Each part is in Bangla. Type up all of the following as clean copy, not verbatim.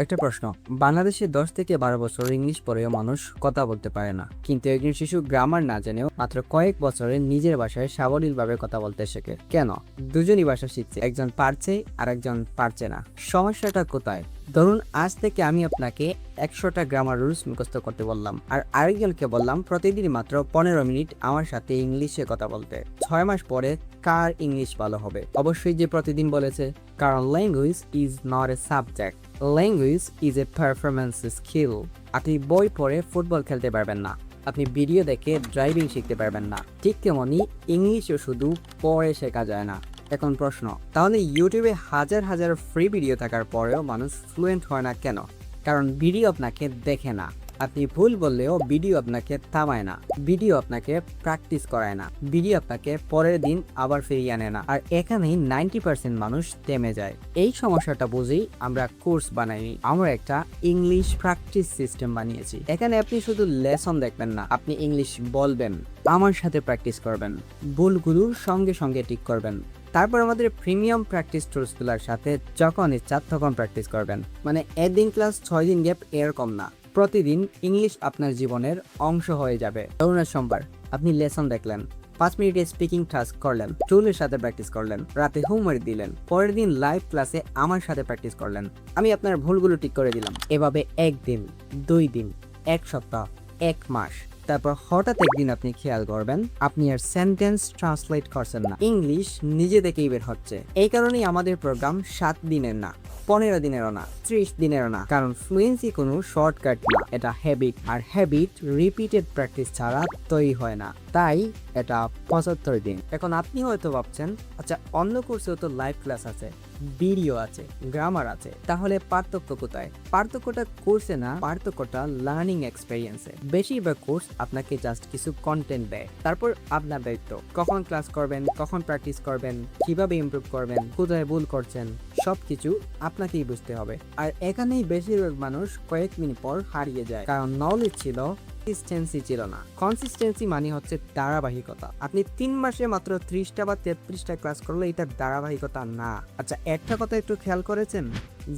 একটা প্রশ্ন, বাংলাদেশে 10 থেকে 12 বছর ইংলিশ পড়েও মানুষ কথা বলতে পারে না, কিন্তু একজন শিশু গ্রামার না জেনেও মাত্র কয়েক বছরে নিজের ভাষায় সাবলীলভাবে কথা বলতে শেখে। কেন? দুজনই ভাষা শিখছে, একজন পারছে আর একজন পারছে না। সমস্যাটা কোথায়? ধরুন, আজ থেকে আমি আপনাকে 100টা গ্রামার রুলস মুখস্থ করতে বললাম, আর আরেকজনকে বললাম প্রতিদিন মাত্র 15 মিনিট আমার সাথে ইংলিশে কথা বলতে। 6 মাস পরে কার ইংলিশ ভালো হবে? অবশ্যই যে প্রতিদিন বলেছে, কারণ language is not a subject, language is a performance skill. আপনি বই পড়ে ফুটবল খেলতে পারবেন না, আপনি ভিডিও দেখে ড্রাইভিং শিখতে পারবেন না, ঠিক তেমনি ইংলিশও শুধু পড়ে শেখা যায় না। এখন প্রশ্ন, তাহলে ইউটিউবে হাজার হাজার ফ্রি ভিডিও থাকার পরেও মানুষ ফ্লুয়েন্ট হয় না কেন? কারণ ভিডিও আপনাকে দেখে না। আপনি ভুল বললেও ভিডিও আপনাকে থামায় না, ভিডিও আপনাকে প্র্যাকটিস করায় না, ভিডিও আপনাকে পরের দিন আবার ফিরিয়ে আনে না। আর এখানেই 90% মানুষ থেমে যায়। এই সমস্যাটা বুঝেই আমরা কোর্স বানাইনি, আমরা একটা ইংলিশ প্র্যাকটিস সিস্টেম বানিয়েছি। এখানে আপনি শুধু লেসন দেখবেন না, আপনি ইংলিশ বলবেন, আমার সাথে প্র্যাকটিস করবেন, ভুলগুলোর সঙ্গে সঙ্গে ঠিক করবেন। তারপর আমাদের প্রিমিয়াম প্র্যাকটিস টুলসগুলোর সাথে যখন ইচ্ছা তখন প্র্যাকটিস করবেন। মানে একদিন ক্লাস 6 দিন গ্যাপ এরকম না, প্রতিদিন ইংলিশ আপনার জীবনের অংশ হয়ে যাবে। ধরুন, সোমবার আপনি লেসন দেখলেন, 5 মিনিটের স্পিকিং টাস্ক করলেন, টুলের সাথে প্র্যাকটিস করলেন, রাতে হোমওয়ার্ক দিলেন, পরের দিন লাইভ ক্লাসে আমার সাথে প্র্যাকটিস করলেন, আমি আপনার ভুলগুলো ঠিক করে দিলাম। এভাবে একদিন, 2 দিন, 1 সপ্তাহ, 1 মাস, তারপর হঠাৎ একদিন আপনি খেয়াল করবেন আপনি আর সেন্টেন্স ট্রান্সলেট করছেন না, ইংলিশ নিজে থেকেই বের হচ্ছে। এই কারণেই আমাদের প্রোগ্রাম 7 দিনের না, 15 দিনেরও না, 30 দিনেরও না। কারণ ফ্লুয়েন্সি কোনো শর্টকাট না, এটা হ্যাবিট, আর হ্যাবিট রিপিটেড প্র্যাকটিস ছাড়া তৈরি হয় না। তাই এটা 75 দিন। এখন আপনি হয়তো ভাবছেন, আচ্ছা অন্য কোর্সেও তো লাইভ ক্লাস আছে, ভিডিও আছে, গ্রামার আছে, তাহলে পার্থক্য কোথায়? পার্থক্যটা কোর্সে না, পার্থক্যটা লার্নিং এক্সপেরিয়েন্সে। বেশিরভাগ কোর্স আপনাকে জাস্ট কিছু কন্টেন্ট দেয়, তারপর আপনার দায়িত্ব কখন ক্লাস করবেন, কখন প্র্যাকটিস করবেন, কিভাবে ইমপ্রুভ করবেন, কোথায় ভুল করছেন, সবকিছু আপনাকেই বুঝতে হবে। আর এখানেই বেশিরভাগ মানুষ কয়েক মিনিট পর হারিয়ে যায়, কারণ নলেজ ছিল, কনসিস্টেন্সি ছিল না। কনসিস্টেন্সি মানে হচ্ছে ধারাবাহিকতা। আপনি 3 মাসে মাত্র 30টা বা 33টা ক্লাস করলে এটা ধারাবাহিকতা না। আচ্ছা, একটা কথা একটু খেয়াল করেছেন,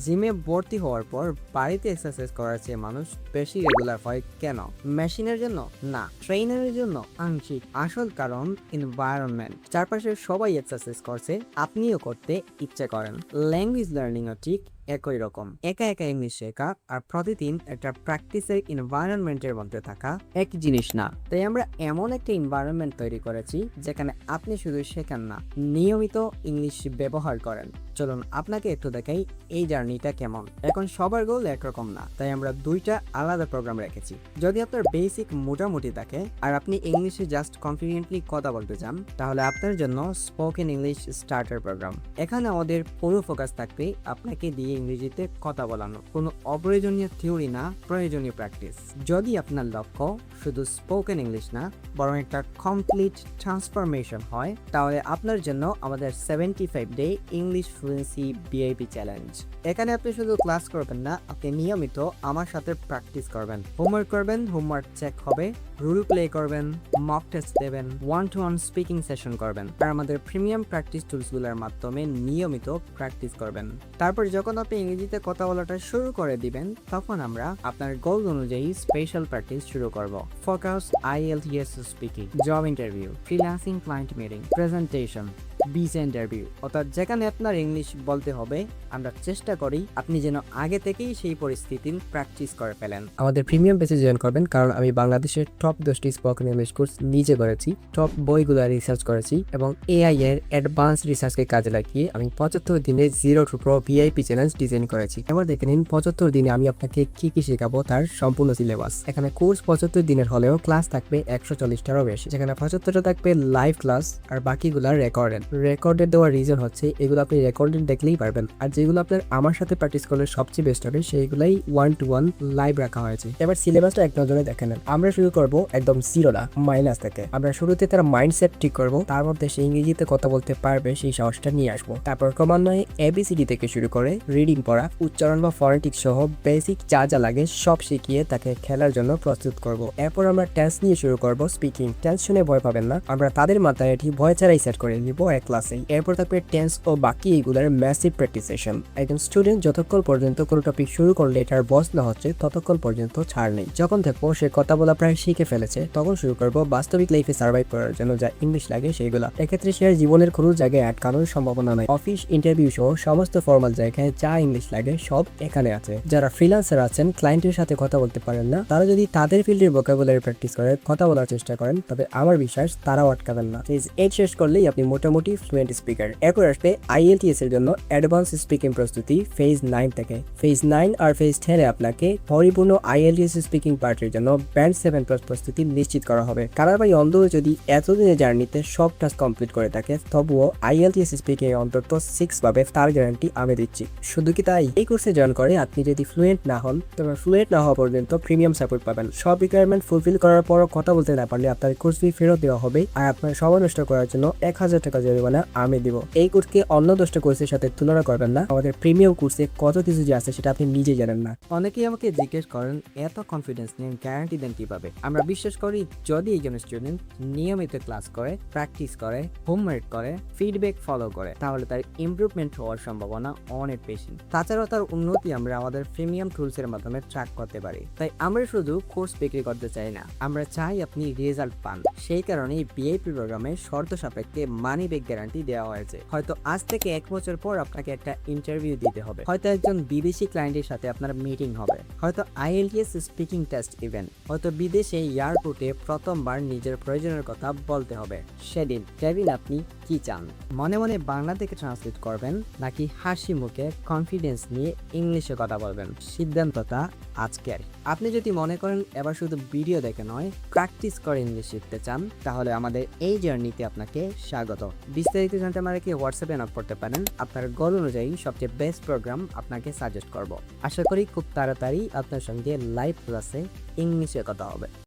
জিমে ভর্তি হওয়ার পর বাড়িতে এক্সারসাইজ করার চেয়ে মানুষ বেশি রেগুলার হয় কেন? মেশিনের জন্য না, ট্রেনারের জন্য আংশিক। আসল কারণ এনভায়রনমেন্ট। চারপাশে সবাই এক্সারসাইজ করছে, আপনিও করতে ইচ্ছে করেন। ল্যাঙ্গুয়েজ লার্নিংও ঠিক একই রকম। একা একা ইংলিশ শেখা আর প্রতিদিন একটা প্র্যাকটিসের এনভায়রনমেন্টের মধ্যে থাকা এক জিনিস না। তাই আমরা এমন একটা এনভায়রনমেন্ট তৈরি করেছি যেখানে আপনি শুধু শেখেন না, নিয়মিত ইংলিশ ব্যবহার করেন। চলুন আপনাকে একটু দেখাই এই জার্নিটা কেমন। এখন সবার গোল একরকম না, তাই আমরা 2টা আলাদা প্রোগ্রাম রেখেছি। যদি আপনার বেসিক মোটামুটি থাকে আর আপনি ইংলিশে জাস্ট কনফিডেন্টলি কথা বলতে চান, তাহলে আপনার জন্য স্পোকেন ইংলিশ স্টার্টার প্রোগ্রাম। এখানে আমাদের পুরো ফোকাস থাকবে আপনাকে দিয়ে ইংরেজিতে কথা বলানো, কোনো অপ্রয়োজনীয় থিওরি না, প্রয়োজনীয় প্র্যাকটিস। যদি আপনার লক্ষ্য শুধু স্পোকেন ইংলিশ না, বরং একটা কমপ্লিট ট্রান্সফরমেশন হয়, তাহলে আপনার জন্য আমাদের 75 day English fluency VIP challenge. এখানে আপনি শুধু ক্লাস করবেন না, আপনি নিয়মিত আমার সাথে প্র্যাকটিস করবেন, হোমওয়ার্ক করবেন, হোমওয়ার্ক চেক হবে, রুল প্লে করবেন, মক টেস্ট দেবেন, 1-to-1 স্পিকিং সেশন করবেন, আর আমাদের প্রিমিয়াম প্র্যাকটিস টুলসগুলোর মাধ্যমে নিয়মিত প্র্যাকটিস করবেন। তারপর যখন আপনি ইংরেজিতে কথা বলাটা শুরু করে দিবেন, তখন আমরা আপনার গোল অনুযায়ী স্পেশাল প্র্যাকটিস শুরু করব। Focus, IELTS speaking, job interview, freelancing client meeting, presentation, visa interview, অর্থাৎ যেখানে আপনার ইংলিশ বলতে হবে, আমরা চেষ্টা করি আপনি যেন আগে থেকেই সেই পরিস্থিতির প্র্যাকটিস করে ফেলেন। আমাদের প্রিমিয়াম পেজে জয়েন করবেন, কারণ আমি বাংলাদেশের টপ 10টি স্পোকেন ইংলিশ কোর্স নিজে করেছি, টপ বইগুলো রিসার্চ করেছি, এবং AI এর অ্যাডভান্স রিসার্চকে কাজে লাগিয়ে আমি 75 দিনে 0 to Pro VIP challenge design করেছি। এবার দেখে নিন 75 দিনে আমি আপনাকে কি কি শেখাবো তার সম্পূর্ণ সিলেবাস। এখানে কোর্স 75 দিনের হলেও ক্লাস থাকবে 140টারও বেশি, যেখানে 75টা থাকবে লাইভ ক্লাস আর বাকিগুলো রেকর্ডেড দেওয়ার রিজন হচ্ছে এগুলো আপনি রেকর্ডেড দেখলেই পারবেন, আর যেগুলো আপনার আমার সাথে প্র্যাকটিস করলে সবচেয়ে বেস্ট হবে সেইগুলাই 1-to-1 লাইভ রাখা হয়েছে। এবার সিলেবাসটা এক নজরে দেখে নেন। আমরা শুরু করব একদম জিরো না, মাইনাস থেকে। আমরা শুরুতে তার মাইন্ডসেট ঠিক করবো, তার মধ্যে সে ইংরেজিতে কথা বলতে পারবে সেই সাহসটা নিয়ে আসবো। তারপর ক্রমান্বয়ে এবিসিডি থেকে শুরু করে রিডিং পড়া, উচ্চারণ বা ফনেটিক্স সহ বেসিক যা যা লাগে সব শিখিয়ে তাকে খেলার জন্য প্রস্তুত করব। এরপর আমরা টেন্স নিয়ে শুরু করব। স্পিকিং টেন্স শুনে ভয় পাবেন না, আমরা তাদের মাথায় এটি ভয় ছাড়াই সেট করে নিব এক ক্লাসেই। এরপর থাকবে টেন্স ও বাকি এগুলার ম্যাসিভ প্র্যাকটিস সেশন। একজন স্টুডেন্ট যতক্ষণ পর্যন্ত কোনো টপিক শুরু করলে এটার বস না হচ্ছে ততক্ষণ পর্যন্ত ছাড় নেই। যখন দেখবো সে কথা বলা প্রায় শিখে ফেলেছে তখন শুরু করব বাস্তবিক লাইফে সার্ভাইভ করার জন্য যা ইংলিশ লাগে সেইগুলা। এক্ষেত্রে সে আর জীবনের কোনো জায়গায় আটকানোর সম্ভাবনা নাই। অফিস ইন্টারভিউ সহ সমস্ত ফর্মাল জায়গায় যা ইংলিশ লাগে সব এখানে আছে। যারা ফ্রিল্যান্সার আছেন, ক্লায়েন্টের সাথে কথা বলতে পারেন না, তারা যদি তাদের ফিল্ডের ভোকাবুলারি প্র্যাকটিস করে কথা বলার চেষ্টা করেন তবে আমার বিশ্বাস তারাও আটকাবেন না। ফেজ 8 শেষ করলেই আপনি মোটামুটি ফ্লুয়েন্ট স্পিকার। এরপর আসবে IELTS এর জন্য অ্যাডভান্স স্পিকিং প্রস্তুতি ফেজ 9 থেকে। ফেজ 9 আর ফেজ 10 এ আপনাকে পরিপূর্ণ IELTS স্পিকিং পার্টের জন্য ব্যান্ড 7+ প্রস্তুতি নিশ্চিত করা হবে। কারার ভাই অন্ধ যদি এতদিনের জার্নিতে সব টাস্ক কমপ্লিট করে থাকে তবুও IELTS স্পিকিং অন্তত 6 পাবে, তার গ্যারান্টি আমি দিচ্ছি। শুধু কি তাই, এই কোর্সে জয়েন করে আপনি যদি ফ্লুয়েন্ট না হন তবে ফ্লুয়েন্ট না হওয়া পর্যন্ত প্রিমিয়াম সাপোর্ট পাবেন। সব রিকোয়ারমেন্ট ফুলফিল করার পরও কথা বলতে না পারলে আপনার কোর্স ফি ফেরত দেওয়া হবে আর আপনার সময় নষ্ট করার জন্য 1000 টাকা জরিমানা আমি দিব। এই কোর্সকে অন্য 10টা কোর্সের সাথে তুলনা করবেন না, আমাদের প্রিমিয়াম কোর্সে কত কিছু যে আছে সেটা আপনি নিজে জানেন না। অনেকেই আমাকে জিজ্ঞেস করেন এত কনফিডেন্স নিয়ে গ্যারান্টি দেন কিভাবে। আমরা বিশ্বাস করি যদি একজন স্টুডেন্ট নিয়মিত ক্লাস করে, প্র্যাকটিস করে, হোমওয়ার্ক করে, ফিডব্যাক ফলো করে তাহলে তার ইমপ্রুভমেন্ট হওয়ার সম্ভাবনা অনেক বেশি। তাছাড়াও তার উন্নতি আমরা আমাদের প্রিমিয়াম টুলস এর মাধ্যমে ট্র্যাক করতে পারি। তাই আমরা শুধু কোর্স বিক্রি করতে চাই না, আমরা চাই আপনি রেজাল্ট পান। সেই কারণেই বিআইপি প্রোগ্রামে শর্ত সাপেক্ষে মানি ব্যাক গ্যারান্টি দেওয়া হয়েছে। হয়তো আজ থেকে 1 বছর পর আপনাকে একটা ইন্টারভিউ দিতে হবে, হয়তো একজন বিদেশি ক্লায়েন্টের সাথে আপনার মিটিং হবে, হয়তো IELTS স্পিকিং টেস্ট ইভেন্ট, হয়তো বিদেশে এয়ারপোর্টে প্রথমবার নিজের প্রয়োজনের কথা বলতে হবে। সেদিন আপনি কি চান? মনে মনে বাংলা থেকে ট্রান্সলেট করবেন নাকি হাসি মুখে কনফিডেন্স নিয়ে ইংলিশে কথা বলবেন? সিদ্ধান্তটা আজকের। আপনি যদি মনে করেন এবার শুধু ভিডিও দেখে নয় প্র্যাকটিস করে ইংলিশ শিখতে চান তাহলে আমাদের এই জার্নিতে আপনাকে স্বাগত। বিস্তারিত জানতে আমাকে হোয়াটসঅ্যাপে নক করতে পারেন। আপনার গোল অনুযায়ী সবচেয়ে বেস্ট প্রোগ্রাম আপনাকে সাজেস্ট করব। আশা করি খুব তাড়াতাড়ি আপনার সঙ্গে লাইভ ক্লাসে ইংলিশে কথা হবে।